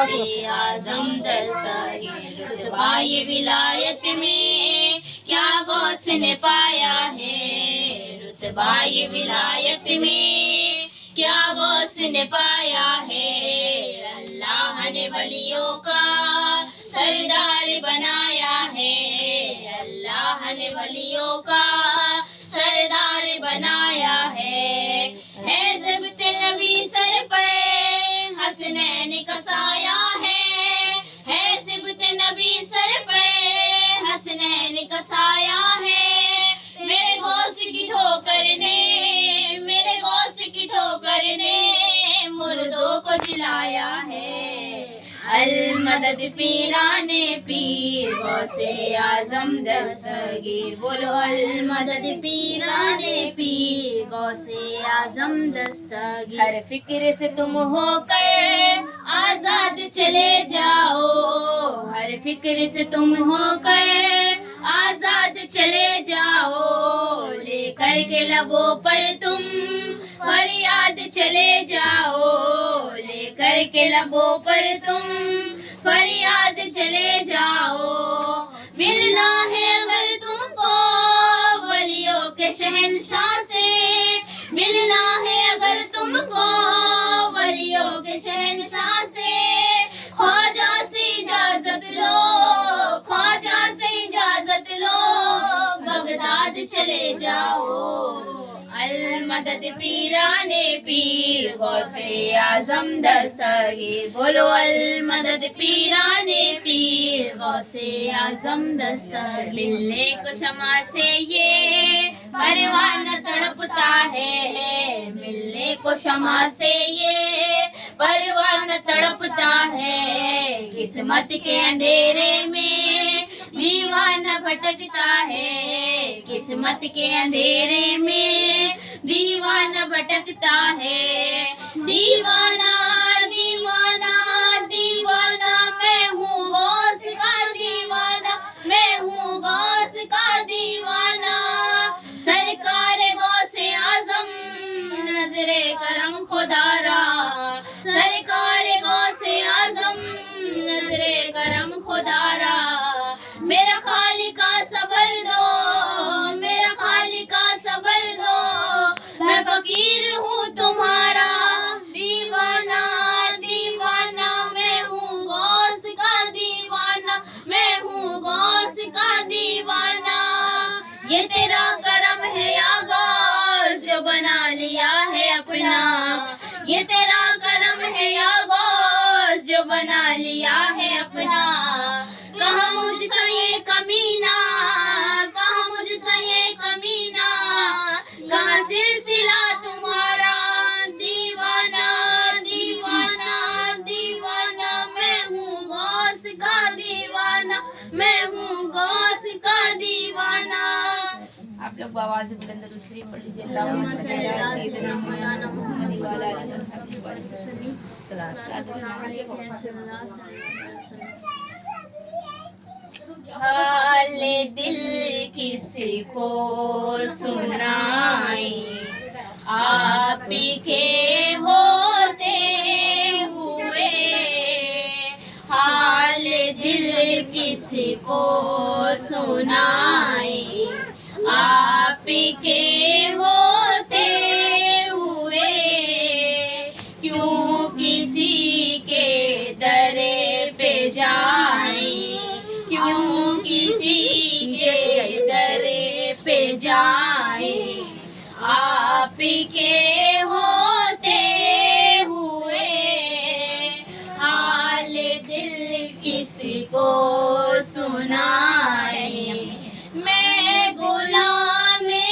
गौसे आजम दस्तगीर, रुतबाए विलायत में क्या गौस ने पाया है, रुतबाए विलायत में क्या गौस ने पाया है। अल्लाह ने वलियों का सरदार बनाया है, अल्लाह ने वलियों का सरदार बनाया है। ज़िब्ते नबी सर पे हसनैन का साया है ज़िब्ते नबी सर पे हसनैन का साया है। मेरे गौस की ठोकर ने, मेरे गौस की ठोकर ने मुर्दों को जिलाया है। अल मदद पीराने पीर गौसे आजम दस्तगीर, बोलो अल मदद पीराने पीर गौसे आजम दस्तगीर। हर फिक्र से तुम होकर आजाद चले जाओ, हर फिक्र से तुम होकर आजाद चले जाओ। लेकर के लबों पर तुम फरियाद चले जाओ, लेकर के लबों पर तुम फरियाद चले जाओ। मिलना है अगर तुमको वलियों के शहंशाह से, मिलना है अगर तुमको वलियों के शहंशाह से। ख्वाजा से इजाजत लो, ख्वाजा से इजाजत लो, बगदाद चले जाओ। अल मदद पीराने पीर गौसे आजम दस्तगीर, बोलो अल मदद पीराने पीर गौसे आजम दस्तगीर। मिलने को शमा से ये परवाना तड़पता है, मिलने को शमा से ये परवाना तड़पता है। किस्मत के अंधेरे में दीवाना भटकता है, किस्मत के अंधेरे में दीवाना भटकता है। दीवाना दीवाना दीवाना मैं हूँ गौस का दीवाना, मैं हूँ गौस का दीवाना। सरकार गौसे आजम नजरे करम खुदारा, सरकार गौसे आजम नजरे करम खुदारा। मेरा खालिका सबर दो, मेरा खालिका सबर दो, मैं फकीर हूँ तुम्हारा दीवाना दीवाना। मैं हूँ गौस का दीवाना, मैं हूँ गौस का दीवाना। ये तेरा करम है या गौस जो बना लिया है अपना, ये तेरा करम है या गौस जो बना लिया है अपना। कहाँ मुझसे ये कमीना, कहाँ मुझसे ये कमीना, कहाँ सिलसिला तुम्हारा दीवाना दीवाना दीवाना। मैं हूँ गौस का दीवाना, मैं हूँ गौस का दीवाना। आप लोग आवाज़ बुलंद दूसरी पढ़ लीजिए। अल्लाहुम्मा सल्ली अला सय्यिदिना मुहम्मद व अला आलिहि वसहबिहि हाल दिल किसी को सुनाए, आप के होते हुए। हाल दिल किसी को सुनाए, आप के होते हुए। क्यों किसी के दर पे जाए, क्यों किसी के दर पे जाए। आप के होते हुए हाल दिल किसी को सुनाए। मैं गुलामे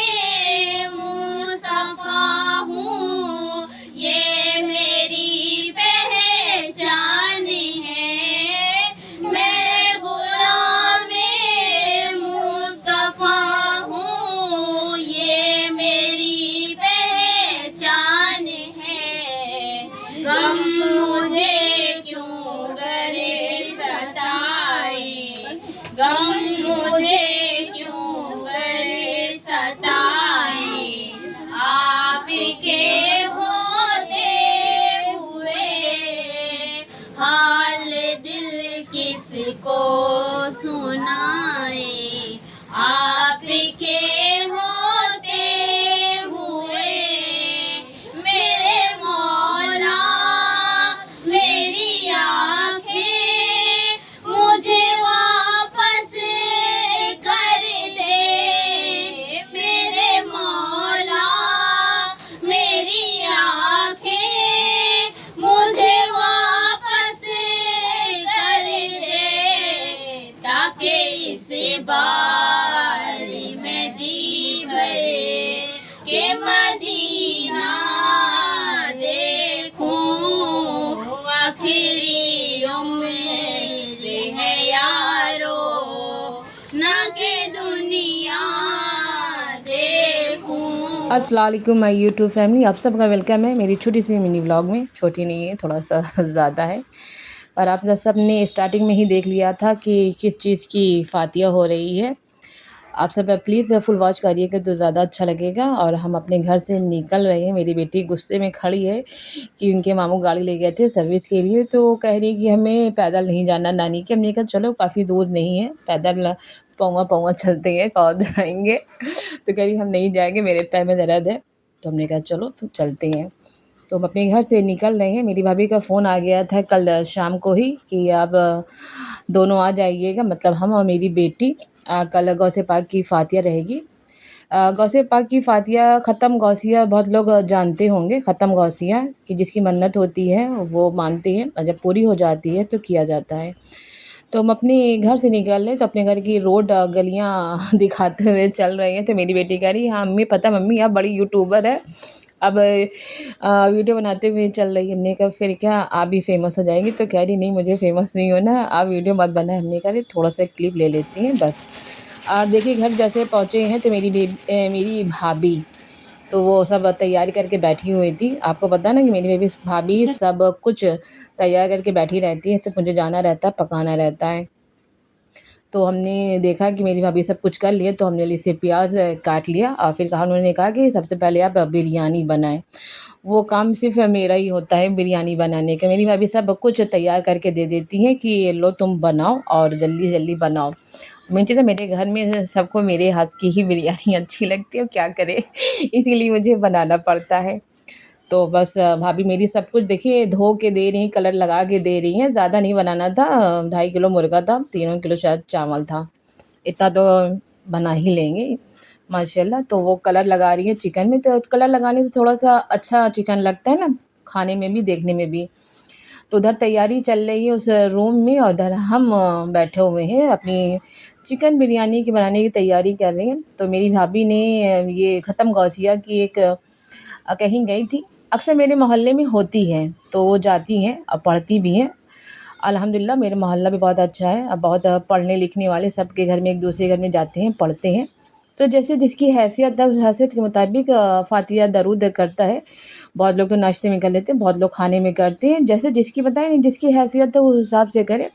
मुस्तफा हूँ, ये मेरी पहचान है। मैं गुलामे मुस्तफा हूँ, ये मेरी पहचान है। गम मुझे क्यों करे सताए, गम किसको सुनाए, आपके होते हुए मेरे मौला। मेरी आँखें मुझे वापस कर दे मेरे मौला। मेरी आँखें मुझे वापस कर दे, ताकि इस बारी में जी भरे के मदीना देखूं। आखिरी उम्र है यारो, ना के दुनिया देखूं। अस्सलाम वालेकुम माय यूट्यूब फैमिली, आप सबका वेलकम है मेरी छोटी सी मिनी व्लॉग में। छोटी नहीं है, थोड़ा सा ज़्यादा है, पर आप सब ने स्टार्टिंग में ही देख लिया था कि किस चीज़ की फातिया हो रही है। आप सब प्लीज़ फुल वॉच करिएगा तो ज़्यादा अच्छा लगेगा। और हम अपने घर से निकल रहे हैं। मेरी बेटी गुस्से में खड़ी है कि उनके मामू गाड़ी ले गए थे सर्विस के लिए, तो कह रही कि हमें पैदल नहीं जाना नानी के। हमने कहा चलो काफ़ी दूर नहीं है, पैदल पौवा पौवा चलते हैं, पौध आएंगे। तो कह रही हम नहीं जाएंगे, मेरे पैर में दर्द है। तो हमने कहा चलो तो चलते हैं। तो हम अपने घर से निकल रहे हैं। मेरी भाभी का फ़ोन आ गया था कल शाम को ही कि आप दोनों आ जाइएगा, मतलब हम और मेरी बेटी। कल गौसे पाक की फातिया रहेगी। गौसे पाक की फातिया ख़त्म गौसिया बहुत लोग जानते होंगे। ख़त्म गौसिया कि जिसकी मन्नत होती है वो मानते हैं, और जब पूरी हो जाती है तो किया जाता है। तो हम अपने घर से निकल रहे तो अपने घर की रोड गलियाँ दिखाते हुए चल रहे हैं। तो मेरी बेटी कह रही हाँ मम्मी, पता मम्मी आप बड़ी यूट्यूबर है, अब वीडियो बनाते हुए चल रही है। हमने कहा फिर क्या आप भी फेमस हो जाएंगी? तो कह रही नहीं मुझे फेमस नहीं होना, आप वीडियो मत बनाए। हमने कहा थोड़ा सा क्लिप ले लेती हैं बस। और देखिए घर जैसे पहुँचे हैं तो मेरी भाभी तो वो सब तैयारी करके बैठी हुई थी। आपको पता ना कि मेरी भाभी सब कुछ तैयार करके बैठी रहती है, सिर्फ मुझे जाना रहता है, पकाना रहता है। तो हमने देखा कि मेरी भाभी सब कुछ कर लिए, तो हमने इसे प्याज काट लिया और फिर कहा, उन्होंने कहा कि सबसे पहले आप बिरयानी बनाएं। वो काम सिर्फ मेरा ही होता है बिरयानी बनाने का। मेरी भाभी सब कुछ तैयार करके दे देती हैं कि ये लो तुम बनाओ और जल्दी जल्दी बनाओ। मेन चीज़ है मेरे घर में सबको मेरे हाथ की ही बिरयानी अच्छी लगती है, क्या करे इसीलिए मुझे बनाना पड़ता है। तो बस भाभी मेरी सब कुछ देखिए धो के दे रही, कलर लगा के दे रही हैं। ज़्यादा नहीं बनाना था, 2.5 किलो मुर्गा था, 3 किलो शायद चावल था, इतना तो बना ही लेंगे माशाल्लाह। तो वो कलर लगा रही है चिकन में, तो कलर लगाने से थोड़ा सा अच्छा चिकन लगता है ना, खाने में भी देखने में भी। तो उधर तैयारी चल रही है उस रूम में, और उधर हम बैठे हुए हैं अपनी चिकन बिरयानी की बनाने की तैयारी कर रहे हैं। तो मेरी भाभी ने ये ख़त्म गौसिया की एक कहीं गई थी, अक्सर मेरे मोहल्ले में होती हैं, तो वो जाती हैं और पढ़ती भी हैं। अल्हम्दुलिल्लाह मेरा मोहल्ला भी बहुत अच्छा है, अब बहुत पढ़ने लिखने वाले सबके घर में एक दूसरे घर में जाते हैं, पढ़ते हैं। तो जैसे जिसकी हैसियत है उस हैसियत के मुताबिक फातिया दरूद करता है। बहुत लोग तो नाश्ते में कर लेते हैं, बहुत लोग खाने में करते हैं, जैसे जिसकी बताए नहीं, जिसकी हैसियत है उस हिसाब से करे।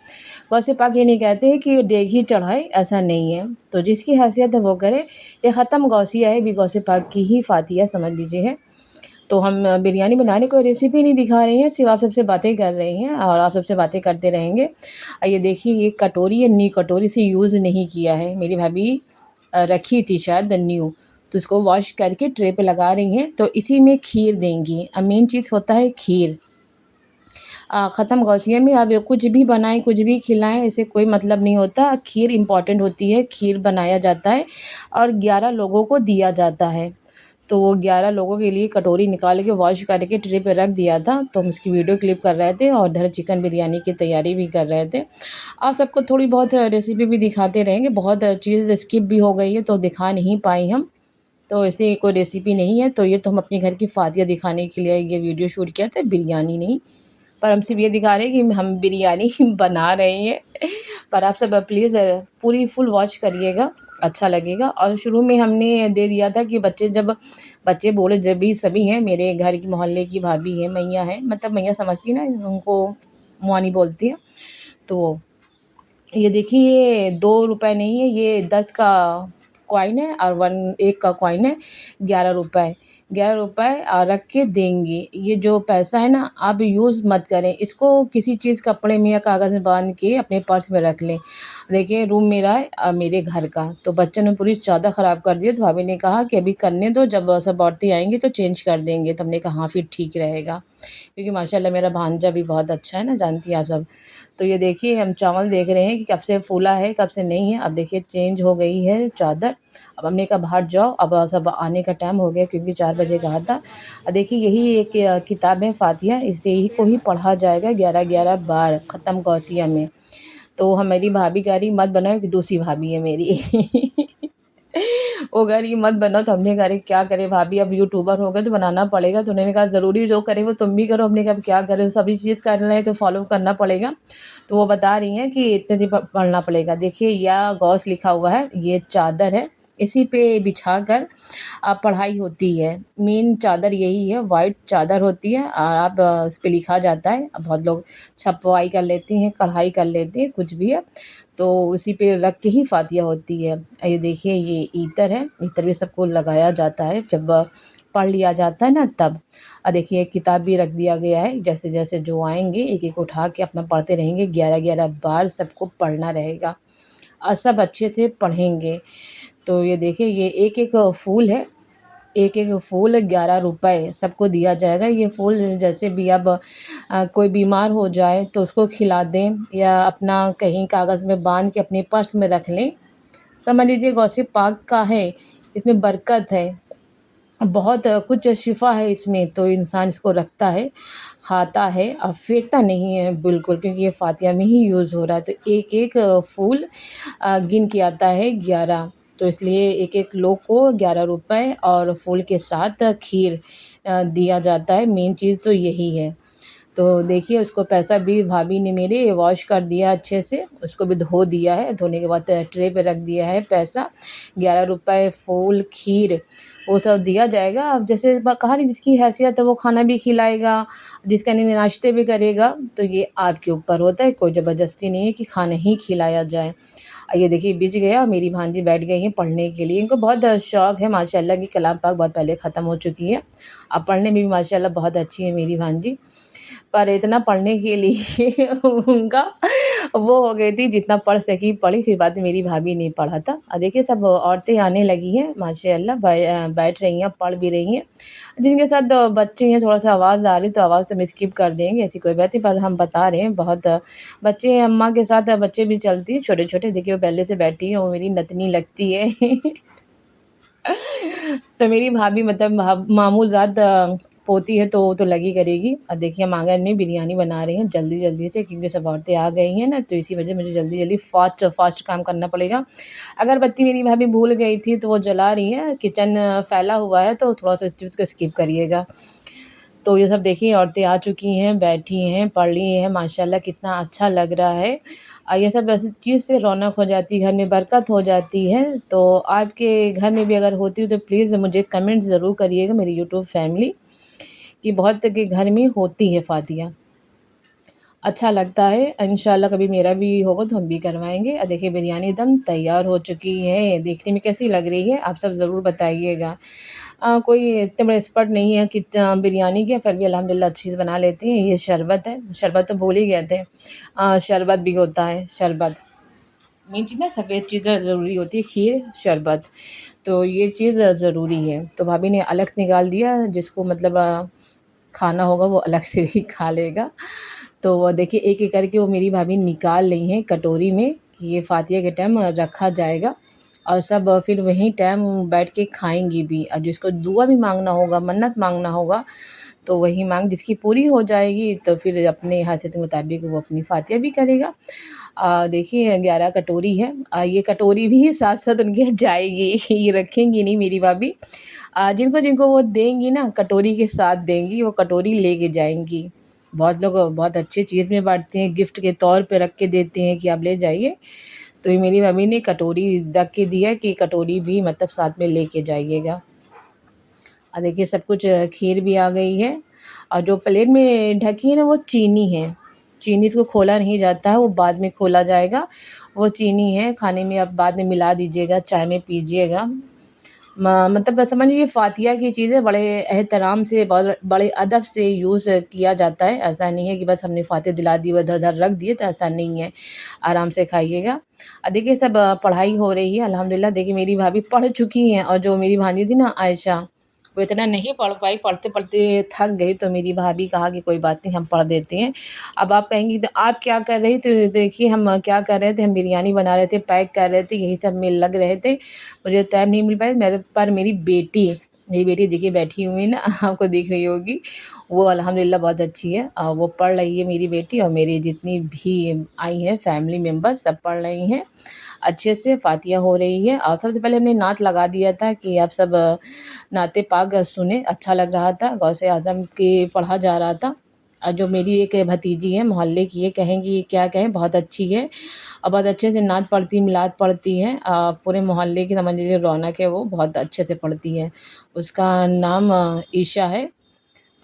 गौसे पाक ये नहीं कहते हैं कि देग ही चढ़ाए, ऐसा नहीं है। तो जिसकी हैसियत है वो करे। ये ख़त्म गौसिया है भी गौसे पाक की ही फातिया समझ लीजिए है। तो हम बिरयानी बनाने को रेसिपी नहीं दिखा रहे हैं, सिर्फ आप सबसे बातें कर रहे हैं और आप सबसे बातें करते रहेंगे। ये देखिए ये कटोरी है, न्यू कटोरी से यूज़ नहीं किया है, मेरी भाभी रखी थी शायद न्यू, तो इसको वॉश करके ट्रे पे लगा रही हैं। तो इसी में खीर देंगी। मेन चीज़ होता है खीर। ख़त्म गौसिया में आप कुछ भी बनाएं, कुछ भी खिलाएं, इसे कोई मतलब नहीं होता। खीर इम्पॉर्टेंट होती है, खीर बनाया जाता है और 11 लोगों को दिया जाता है। तो वो 11 लोगों के लिए कटोरी निकाल के वॉश करके ट्रे पे रख दिया था। तो हम उसकी वीडियो क्लिप कर रहे थे और इधर चिकन बिरयानी की तैयारी भी कर रहे थे। आप सबको थोड़ी बहुत रेसिपी भी दिखाते रहेंगे, बहुत चीज़ स्किप भी हो गई है तो दिखा नहीं पाई हम। तो ऐसे कोई रेसिपी नहीं है, तो ये तो हम अपने घर की फातिया दिखाने के लिए ये वीडियो शूट किया था, बिरयानी नहीं। पर हम सिर्फ ये दिखा रहे हैं कि हम बिरयानी बना रहे हैं। पर आप सब प्लीज़ पूरी फुल वॉच करिएगा, अच्छा लगेगा। और शुरू में हमने दे दिया था कि बच्चे बोले, जब भी सभी हैं मेरे घर की मोहल्ले की भाभी हैं, मैया हैं, मतलब मैया समझती ना, उनको मुआनी बोलती है। तो ये देखिए ये 2 रुपए नहीं है, ये 10 का कॉइन है और एक का कॉइन है 11 रुपए। 11 रुपए रख के देंगे। ये जो पैसा है ना आप यूज़ मत करें, इसको किसी चीज़ कपड़े में या कागज़ में बांध के अपने पर्स में रख लें। देखिए रूम मेरा है मेरे घर का, तो बच्चों ने पूरी चादर ख़राब कर दी है। तो भाभी ने कहा कि अभी करने दो, जब सब औरतें आएंगी तो चेंज कर देंगे। तो हमने कहा हाँ फिर ठीक रहेगा, क्योंकि माशाल्लाह मेरा भांजा भी बहुत अच्छा है ना, जानती हैं आप सब। तो ये देखिए हम चावल देख रहे हैं कि कब से फूला है कब से नहीं है। अब देखिए चेंज हो गई है चादर। अब हमने कहा बाहर जाओ, अब सब आने का टाइम हो गया क्योंकि 4 बजे कहा था। देखिए यही एक किताब है फातिहा, इसे ही को ही पढ़ा जाएगा 11-11 बार ख़त्म गौसिया में। तो हमारी भाभी कह रही मत बनाओ कि दूसरी भाभी है मेरी वो कह रही मत बनाओ। तो हमने कहा क्या करे भाभी, अब यूट्यूबर हो गए तो बनाना पड़ेगा। तो उन्होंने कहा ज़रूरी जो करे वो तुम भी करो। हमने कहा अब क्या करें, सभी चीज़ कर रहे हैं तो फॉलो करना पड़ेगा। तो वो बता रही हैं कि इतने दिन पढ़ना पड़ेगा। देखिए या गौस लिखा हुआ है, ये चादर है, इसी पे बिछा कर पढ़ाई होती है। मेन चादर यही है, वाइट चादर होती है और आप इस पे लिखा जाता है। अब बहुत लोग छपवाई कर लेती हैं, कढ़ाई कर लेती हैं, कुछ भी है, तो उसी पे रख के ही फातिहा होती है। ये देखिए ये ईतर है, ईतर भी सबको लगाया जाता है जब पढ़ लिया जाता है ना तब। देखिए एक किताब भी रख दिया गया है, जैसे जैसे जो आएंगे एक एक उठा के अपना पढ़ते रहेंगे। 11-11 बार सबको पढ़ना रहेगा और सब अच्छे से पढ़ेंगे। तो ये देखिए ये एक एक फूल है, एक एक फूल 11 रुपए सबको दिया जाएगा। ये फूल जैसे भी अब कोई बीमार हो जाए तो उसको खिला दें या अपना कहीं कागज़ में बांध के अपने पर्स में रख लें। समझ लीजिए गौसे पाक का है, इसमें बरकत है, बहुत कुछ शिफ़ा है इसमें। तो इंसान इसको रखता है, खाता है और फेंकता नहीं है बिल्कुल, क्योंकि ये फातिहा में ही यूज़ हो रहा है। तो एक एक फूल गिन के आता है 11। तो इसलिए एक एक लोग को 11 रुपए और फूल के साथ खीर दिया जाता है। मेन चीज़ तो यही है। तो देखिए उसको पैसा भी भाभी ने मेरे वॉश कर दिया अच्छे से, उसको भी धो दिया है। धोने के बाद ट्रे पे रख दिया है पैसा। 11 रुपए फूल खीर वो सब दिया जाएगा। अब जैसे कहा नहीं जिसकी हैसियत है वो खाना भी खिलाएगा, जिसका नहीं नाश्ते भी करेगा। तो ये आपके ऊपर होता है, कोई ज़बरदस्ती नहीं है कि खाना ही खिलाया जाए। ये देखिए बिछ गया और मेरी भांजी बैठ गई हैं पढ़ने के लिए। इनको बहुत शौक़ है माशाल्लाह की, कलाम पाक बहुत पहले ख़त्म हो चुकी है। अब पढ़ने में भी माशाल्लाह बहुत अच्छी है मेरी भांजी। पर इतना पढ़ने के लिए उनका वो हो गई थी, जितना पढ़ सकी पढ़ी, फिर बाद में मेरी भाभी ने पढ़ा था। देखिए सब औरतें आने लगी हैं माशाल्लाह, बैठ रही हैं, पढ़ भी रही हैं। जिनके साथ बच्चे हैं थोड़ा सा आवाज़ आ रही तो आवाज़ तो हम स्किप कर देंगे, ऐसी कोई बात नहीं। पर हम बता रहे हैं बहुत बच्चे हैं, अम्मा के साथ बच्चे भी चलती हैं छोटे-छोटे। देखिए वो पहले से बैठी है, वो मेरी नतनी लगती है तो मेरी भाभी मतलब मामूज़ाद पोती है तो वो तो लगी करेगी। और देखिए हम आंगन में बिरयानी बना रहे हैं जल्दी-जल्दी से, क्योंकि सब औरतें आ गई हैं ना, तो इसी वजह मुझे जल्दी-जल्दी फ़ास्ट काम करना पड़ेगा। अगरबत्ती मेरी भाभी भूल गई थी तो वो जला रही हैं। किचन फैला हुआ है तो थोड़ा-सा इस चीज़ को स्किप करिएगा। तो ये सब देखिए औरतें आ चुकी हैं, बैठी हैं, पढ़ रही हैं, माशाल्लाह कितना अच्छा लग रहा है। ये सब ऐसी चीज़ से रौनक हो जाती है, घर में बरकत हो जाती है। तो आपके घर में भी अगर होती हो तो प्लीज़ मुझे कमेंट ज़रूर करिएगा, मेरी यूट्यूब फैमिली, कि बहुत के घर में होती है फातिहा। अच्छा लगता है। इंशाल्लाह कभी मेरा भी होगा तो हम भी करवाएँगे। देखिए बिरयानी एकदम तैयार हो चुकी है। देखने में कैसी लग रही है आप सब ज़रूर बताइएगा। कोई इतने बड़े एक्सपर्ट नहीं है कि बिरयानी के, फिर भी अल्हम्दुलिल्लाह अच्छी से बना लेती हैं। ये शरबत है, शरबत तो भूल ही गए थे। शरबत भी होता है, शरबत। मेन चीज़ ना सफ़ेद चीज़ ज़रूरी होती है, खीर, शरबत। तो ये चीज़ ज़रूरी है। तो भाभी ने अलग से निकाल दिया, जिसको मतलब खाना होगा वो अलग से भी खा लेगा। तो वो देखिए एक-एक करके वो मेरी भाभी निकाल रही हैं कटोरी में, कि ये फातिहा के टाइम रखा जाएगा और सब फिर वहीं टाइम बैठ के खाएँगी भी। और जिसको दुआ भी मांगना होगा, मन्नत मांगना होगा, तो वही मांग जिसकी पूरी हो जाएगी तो फिर अपने हैसियत के मुताबिक वो अपनी फातिहा भी करेगा। देखिए 11 कटोरी है। ये कटोरी भी साथ-साथ उनके जाएगी ये रखेंगी नहीं मेरी भाभी। जिनको-जिनको वो देंगी ना कटोरी के साथ देंगी, वो कटोरी लेके जाएँगी। बहुत लोग बहुत अच्छी चीज़ में बाँटते हैं, गिफ्ट के तौर पे रख के देते हैं कि आप ले जाइए। तो ये मेरी मम्मी ने कटोरी रख के दिया कि कटोरी भी मतलब साथ में लेके जाइएगा। देखिए सब कुछ खीर भी आ गई है और जो प्लेट में ढकी है ना वो चीनी है, चीनी को खोला नहीं जाता है, वो बाद में खोला जाएगा। वो चीनी है, खाने में आप बाद में मिला दीजिएगा, चाय में पीजिएगा। मतलब बस समझिए ये फ़ातिया की चीज़ें बड़े एहतराम से बड़े अदब से यूज़ किया जाता है। ऐसा नहीं है कि बस हमने फ़ातिया दिला दी, उधर-उधर रख दिए, तो ऐसा नहीं है। आराम से खाइएगा। देखिए सब पढ़ाई हो रही है अल्हम्दुलिल्लाह। देखिए मेरी भाभी पढ़ चुकी हैं और जो मेरी भांजी थी ना आयशा, वो इतना नहीं पढ़ पाई, पढ़ते-पढ़ते थक गई, तो मेरी भाभी कहा कि कोई बात नहीं हम पढ़ देते हैं। अब आप कहेंगी तो आप क्या कर रही थी? देखिए हम क्या कर रहे थे, हम बिरयानी बना रहे थे, पैक कर रहे थे, यही सब में लग रहे थे। मुझे टाइम नहीं मिल पाया मेरी बेटी देखिए बैठी हुई है ना आपको दिख रही होगी, वो अल्हम्दुलिल्लाह बहुत अच्छी है। वो पढ़ रही है मेरी बेटी, और मेरी जितनी भी आई हैं फैमिली मेम्बर सब पढ़ रही हैं। अच्छे से फ़ातिहा हो रही है। और सबसे पहले हमने नात लगा दिया था कि आप सब नाते पाक सुने, अच्छा लग रहा था। गौसे आज़म के पढ़ा जा रहा था। जो मेरी एक भतीजी है मोहल्ले की है, कहेंगी क्या कहें, बहुत अच्छी है और बहुत अच्छे से नात पढ़ती, मिलाद पढ़ती है। पूरे मोहल्ले की समझ लीजिए रौनक है, वो बहुत अच्छे से पढ़ती है। उसका नाम ईशा है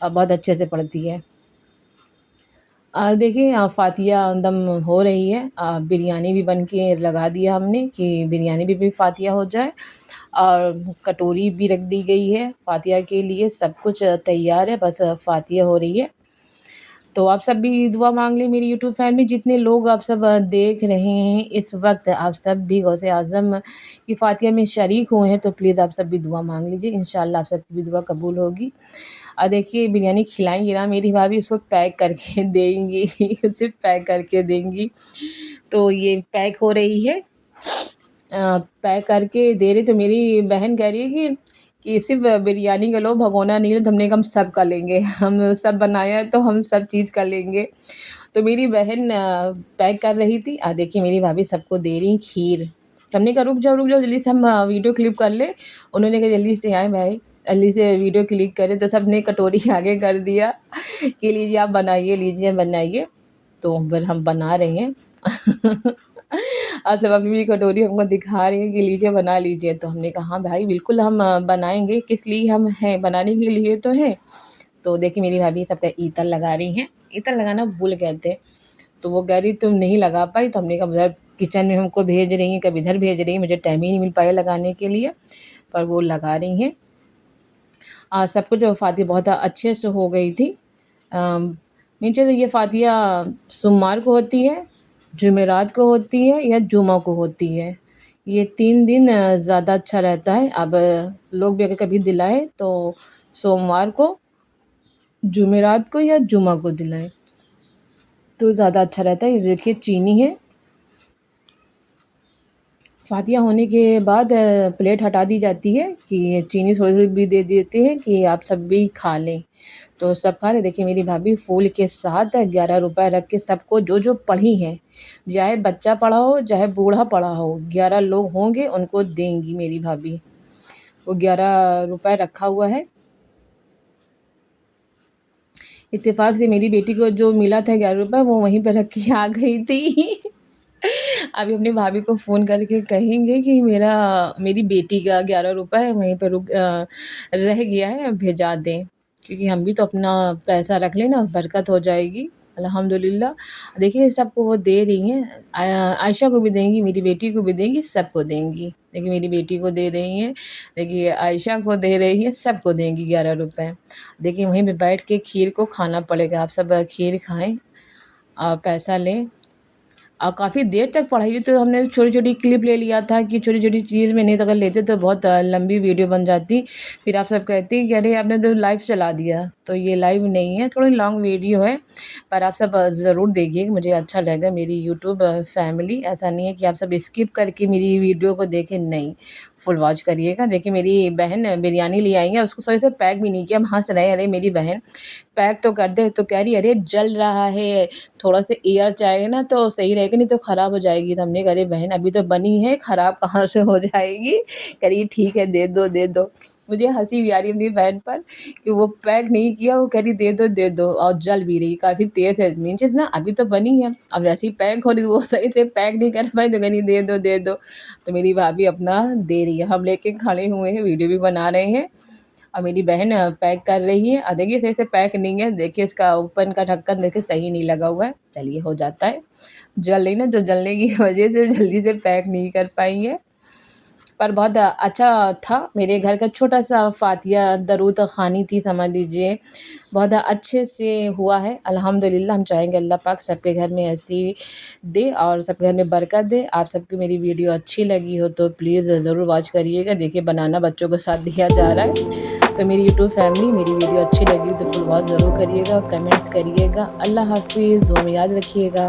और बहुत अच्छे से पढ़ती है। देखिए फ़ातिया दम हो रही है। बिरयानी भी बन के लगा दिया हमने कि बिरयानी भी फ़ातिया हो जाए, और कटोरी भी रख दी गई है फ़ातिया के लिए। सब कुछ तैयार है, बस फ़ातिया हो रही है। तो आप सब भी दुआ मांग लें, मेरी यूट्यूब फैमिली जितने लोग आप सब देख रहे हैं इस वक्त, आप सब भी गौसे आज़म की फ़ातिया में शरीक हुए हैं, तो प्लीज़ आप सब भी दुआ मांग लीजिए, इंशाल्लाह आप सबकी भी दुआ कबूल होगी। देखिए बिरयानी खिलाएंगी ना मेरी भाभी, उसको पैक करके देंगी उसे पैक करके देंगी। तो ये पैक हो रही है, पैक करके दे रही, तो मेरी बहन कह रही है कि सिर्फ बिरयानी का लो, भगोना नहीं लो। तो हमने कहा हम सब का लेंगे, हम सब बनाया है तो हम सब चीज़ का लेंगे। तो मेरी बहन पैक कर रही थी। देखिए मेरी भाभी सबको दे रही खीर। तो हमने कहा रुक जाओ जल्दी से हम वीडियो क्लिप कर ले। उन्होंने कहा जल्दी से आए भाई, जल्दी से वीडियो क्लिक करें। तो सब ने कटोरी आगे कर दिया कि लीजिए आप बनाइए, लीजिए बनाइए। तो फिर हम बना रहे हैं और सब अपनी कटोरी हमको दिखा रही है कि लीजिए बना लीजिए। तो हमने कहा हाँ भाई बिल्कुल हम बनाएंगे, किस लिए हम हैं, बनाने के लिए तो हैं। तो देखिए मेरी भाभी सबका ईतर लगा रही हैं। ईतर लगाना भूल गए थे, तो वो कह रही तुम नहीं लगा पाई। तो हमने कहा उधर किचन में हमको भेज रही हैं, कभी इधर भेज रही हैं, मुझे टाइम ही नहीं मिल पाया लगाने के लिए, पर वो लगा रही हैं। सब कुछ फ़ातिहा बहुत अच्छे से हो गई थी। नीचे से ये फ़ातिहा सोमवार को होती है, जुमेरात को होती है या जुमा को होती है। ये 3 दिन ज़्यादा अच्छा रहता है। अब लोग भी अगर कभी दिलाएँ तो सोमवार को, जुमेरात को या जुमा को दिलाएँ तो ज़्यादा अच्छा रहता है। ये देखिए चीनी है। फ़ातिहा होने के बाद प्लेट हटा दी जाती है कि चीनी थोड़ी-थोड़ी भी दे देते हैं कि आप सब भी खा लें। तो सब खा रहे। देखिए मेरी भाभी फूल के साथ 11 रुपए रख के सबको जो पढ़ी हैं, चाहे बच्चा पढ़ा हो, चाहे बूढ़ा पढ़ा हो, 11 लोग होंगे उनको देंगी मेरी भाभी। वो 11 रुपए रखा हुआ है। इत्तेफ़ाक से मेरी बेटी को जो मिला था 11 रुपए, वो वहीं पे रख के आ गई थी। अभी अपनी भाभी को फ़ोन करके कहेंगे कि मेरी बेटी का 11 रुपए वहीं पे रह गया है, भेजा दें। क्योंकि हम भी तो अपना पैसा रख लें ना, बरकत हो जाएगी अल्हम्दुलिल्लाह। देखिए सबको वो दे रही हैं। आयशा को भी देंगी, मेरी बेटी को भी देंगी, सबको देंगी। देखिए मेरी बेटी को दे रही हैं, देखिए आयशा को दे रही हैं, सबको देंगी 11 रुपए। देखिए वहीं पे बैठ के खीर को खाना पड़ेगा, आप सब खीर खाएँ और पैसा लें। काफ़ी देर तक पढ़ाई, तो हमने छोटी-छोटी क्लिप ले लिया था कि छोटी-छोटी चीज़ में नहीं तो अगर लेते तो बहुत लंबी वीडियो बन जाती। फिर आप सब कहते कि अरे आपने तो लाइव चला दिया, तो ये लाइव नहीं है, थोड़ी लॉन्ग वीडियो है। पर आप सब ज़रूर देखिएगा, मुझे अच्छा लगेगा। मेरी यूट्यूब फैमिली, ऐसा नहीं है कि आप सब स्किप करके मेरी वीडियो को देखें, नहीं, फुल वॉच करिएगा। देखिए मेरी बहन बिरयानी ले आई है, उसको सही से पैक भी नहीं किया। हम हँस रहे हैं, अरे मेरी बहन पैक तो कर दे, तो कह रही अरे जल रहा है, थोड़ा सा एयर जाएगा ना तो सही रहेगा, नहीं तो ख़राब हो जाएगी। तो हमने कहा अरे बहन अभी तो बनी है, ख़राब कहाँ से हो जाएगी। कह रही ठीक है दे दो दे दो। मुझे हंसी भी आ रही है अपनी बहन पर कि वो पैक नहीं किया, वो कह रही दे दो, और जल भी रही काफ़ी तेज़ है। मीन्स ना अभी तो बनी है, अब जैसे ही पैक हो रही वो सही से पैक नहीं कर पाई, तो कह रही दे दो। तो मेरी भाभी अपना दे रही है, हम लेके खड़े हुए हैं, वीडियो भी बना रहे हैं। और मेरी बहन पैक कर रही है। और देखिए सही से पैक नहीं है, देखिए इसका ऊपर का ढक्कन देखिए सही नहीं लगा हुआ है। चलिए हो जाता है, जल रही ना, जो जलने की वजह से जल्दी से पैक नहीं कर पाई है। पर बहुत अच्छा था। मेरे घर का छोटा सा फातिया दरूद ख़ानी थी समझ लीजिए, बहुत अच्छे से हुआ है अल्हम्दुलिल्लाह। हम चाहेंगे अल्लाह पाक सबके घर में ऐसी दे और सबके घर में बरकत दे। आप सबकी मेरी वीडियो अच्छी लगी हो तो प्लीज़ ज़रूर वॉच करिएगा। देखिए बनाना बच्चों के साथ दिया जा रहा है। तो मेरी यूट्यूब फैमिली, मेरी वीडियो अच्छी लगी तो फुल वॉच ज़रूर करिएगा, कमेंट्स करिएगा। अल्लाह हाफिज़, दुआ में याद रखिएगा।